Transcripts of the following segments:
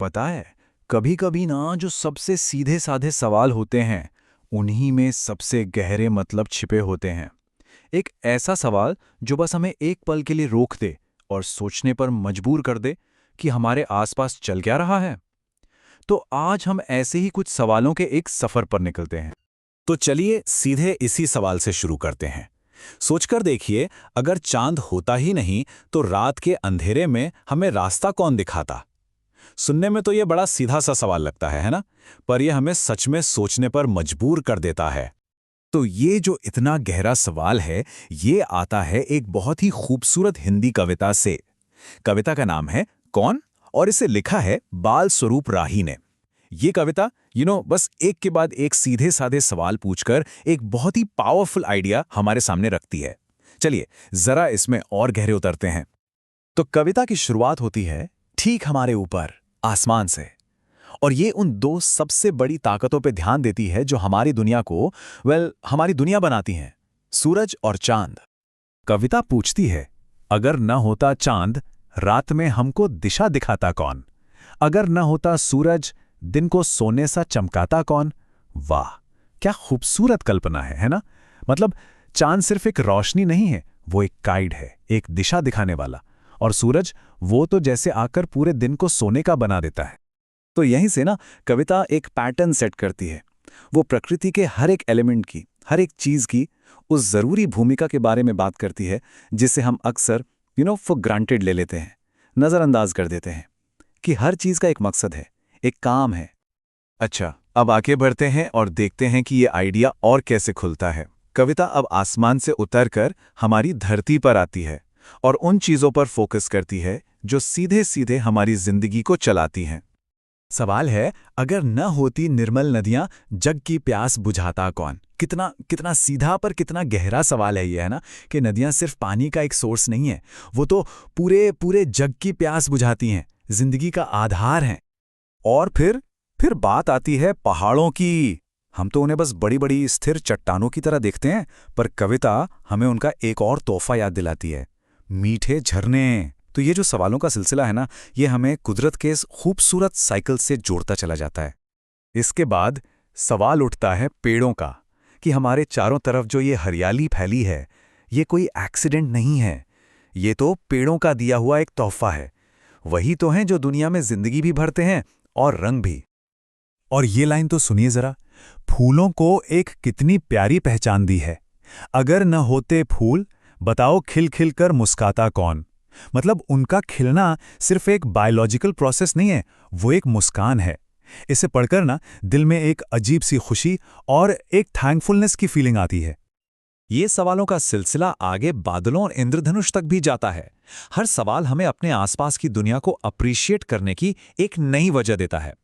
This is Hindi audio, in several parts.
पता है, कभी कभी ना जो सबसे सीधे साधे सवाल होते हैं उन्हीं में सबसे गहरे मतलब छिपे होते हैं। एक ऐसा सवाल जो बस हमें एक पल के लिए रोक दे और सोचने पर मजबूर कर दे कि हमारे आसपास चल क्या रहा है। तो आज हम ऐसे ही कुछ सवालों के एक सफर पर निकलते हैं। तो चलिए सीधे इसी सवाल से शुरू करते हैं। सोचकर देखिए, अगर चांद होता ही नहीं तो रात के अंधेरे में हमें रास्ता कौन दिखाता। सुनने में तो ये बड़ा सीधा सा सवाल लगता है ना? पर यह हमें सच में सोचने पर मजबूर कर देता है। तो ये जो इतना गहरा सवाल है, ये आता है एक बहुत ही खूबसूरत हिंदी कविता से। कविता का नाम है कौन, और इसे लिखा है बाल स्वरूप राही ने। ये कविता बस एक के बाद एक सीधे साधे सवाल पूछकर एक बहुत ही पावरफुल आइडिया हमारे सामने रखती है। चलिए जरा इसमें और गहरे उतरते हैं। तो कविता की शुरुआत होती है ठीक हमारे ऊपर आसमान से, और ये उन दो सबसे बड़ी ताकतों पे ध्यान देती है जो हमारी दुनिया को हमारी दुनिया बनाती हैं, सूरज और चांद। कविता पूछती है, अगर न होता चांद रात में हमको दिशा दिखाता कौन? अगर न होता सूरज दिन को सोने सा चमकाता कौन? वाह, क्या खूबसूरत कल्पना है ना? मतलब चांद सिर्फ एक रोशनी नहीं है, वो एक गाइड है, एक दिशा दिखाने वाला। और सूरज, वो तो जैसे आकर पूरे दिन को सोने का बना देता है। तो यहीं से ना कविता एक पैटर्न सेट करती है। वो प्रकृति के हर एक एलिमेंट की, हर एक चीज की उस जरूरी भूमिका के बारे में बात करती है जिसे हम अक्सर फॉर ग्रांटेड ले लेते हैं, नजरअंदाज कर देते हैं कि हर चीज का एक मकसद है, एक काम है। अच्छा, अब आगे बढ़ते हैं और देखते हैं कि ये आइडिया और कैसे खुलता है। कविता अब आसमान से उतरकर हमारी धरती पर आती है और उन चीजों पर फोकस करती है जो सीधे सीधे हमारी जिंदगी को चलाती हैं। सवाल है, अगर न होती निर्मल नदियां जग की प्यास बुझाता कौन? कितना कितना सीधा पर कितना गहरा सवाल है ये, है ना? कि नदियां सिर्फ पानी का एक सोर्स नहीं है, वो तो पूरे पूरे जग की प्यास बुझाती हैं, जिंदगी का आधार हैं। और फिर बात आती है पहाड़ों की। हम तो उन्हें बस बड़ी बड़ी स्थिर चट्टानों की तरह देखते हैं, पर कविता हमें उनका एक और तोहफा याद दिलाती है, मीठे झरने। तो ये जो सवालों का सिलसिला है ना, ये हमें कुदरत के इस खूबसूरत साइकिल से जोड़ता चला जाता है। इसके बाद सवाल उठता है पेड़ों का, कि हमारे चारों तरफ जो ये हरियाली फैली है, ये कोई एक्सीडेंट नहीं है, ये तो पेड़ों का दिया हुआ एक तोहफा है। वही तो हैं जो दुनिया में जिंदगी भी भरते हैं और रंग भी। और ये लाइन तो सुनिए जरा, फूलों को एक कितनी प्यारी पहचान दी है। अगर न होते फूल बताओ खिल खिल कर मुस्काता कौन? मतलब उनका खिलना सिर्फ एक बायोलॉजिकल प्रोसेस नहीं है, वो एक मुस्कान है। इसे पढ़कर ना दिल में एक अजीब सी खुशी और एक थैंकफुलनेस की फीलिंग आती है। ये सवालों का सिलसिला आगे बादलों और इंद्रधनुष तक भी जाता है। हर सवाल हमें अपने आसपास की दुनिया को अप्रिशिएट करने की एक नई वजह देता है।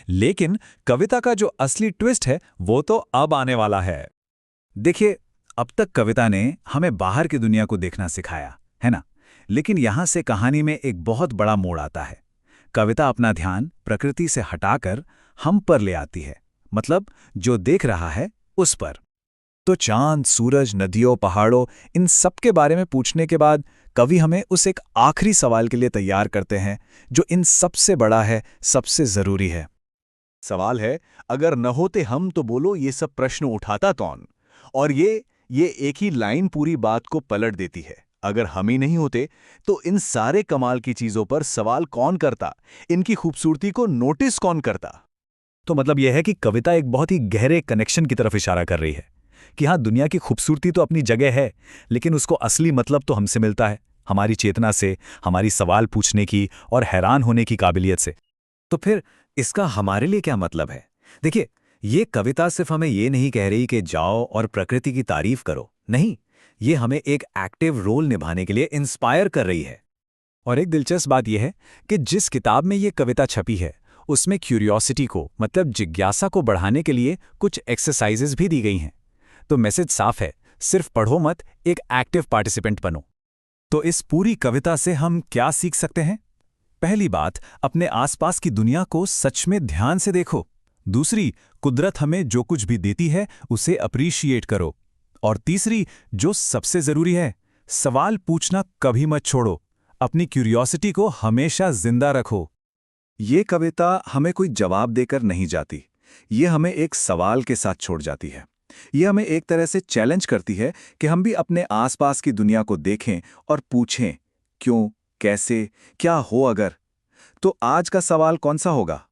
लेकिन कविता का जो असली ट्विस्ट है वो तो अब आने वाला है। देखिए, अब तक कविता ने हमें बाहर की दुनिया को देखना सिखाया, है ना? लेकिन यहां से कहानी में एक बहुत बड़ा मोड़ आता है। कविता अपना ध्यान प्रकृति से हटाकर हम पर ले आती है, मतलब जो देख रहा है उस पर। तो चांद, सूरज, नदियों, पहाड़ों, इन सब के बारे में पूछने के बाद कवि हमें उस एक आखिरी सवाल के लिए तैयार करते हैं जो इन सबसे बड़ा है, सबसे जरूरी है। सवाल है, अगर न होते हम तो बोलो ये सब प्रश्न उठाता कौन? और ये एक ही लाइन पूरी बात को पलट देती है। अगर हम ही नहीं होते तो इन सारे कमाल की चीजों पर सवाल कौन करता, इनकी खूबसूरती को नोटिस कौन करता? तो मतलब यह है कि कविता एक बहुत ही गहरे कनेक्शन की तरफ इशारा कर रही है कि हाँ, दुनिया की खूबसूरती तो अपनी जगह है, लेकिन उसको असली मतलब तो हमसे मिलता है, हमारी चेतना से, हमारी सवाल पूछने की और हैरान होने की काबिलियत से। तो फिर इसका हमारे लिए क्या मतलब है? देखिए, ये कविता सिर्फ हमें ये नहीं कह रही कि जाओ और प्रकृति की तारीफ करो, नहीं, ये हमें एक एक्टिव रोल निभाने के लिए इंस्पायर कर रही है। और एक दिलचस्प बात यह है कि जिस किताब में ये कविता छपी है उसमें क्यूरियोसिटी को, मतलब जिज्ञासा को बढ़ाने के लिए कुछ एक्सरसाइजेज भी दी गई हैं। तो मैसेज साफ है, सिर्फ पढ़ो मत, एक एक्टिव पार्टिसिपेंट बनो। तो इस पूरी कविता से हम क्या सीख सकते हैं? पहली बात, अपने आसपास की दुनिया को सच में ध्यान से देखो। दूसरी, कुदरत हमें जो कुछ भी देती है उसे अप्रिशिएट करो। और तीसरी, जो सबसे जरूरी है, सवाल पूछना कभी मत छोड़ो, अपनी क्यूरियोसिटी को हमेशा जिंदा रखो। ये कविता हमें कोई जवाब देकर नहीं जाती। ये हमें एक सवाल के साथ छोड़ जाती है। ये हमें एक तरह से चैलेंज करती है कि हम भी अपने आसपास की दुनिया को देखें और पूछें, क्यों, कैसे, क्या हो अगर। तो आज का सवाल कौन सा होगा?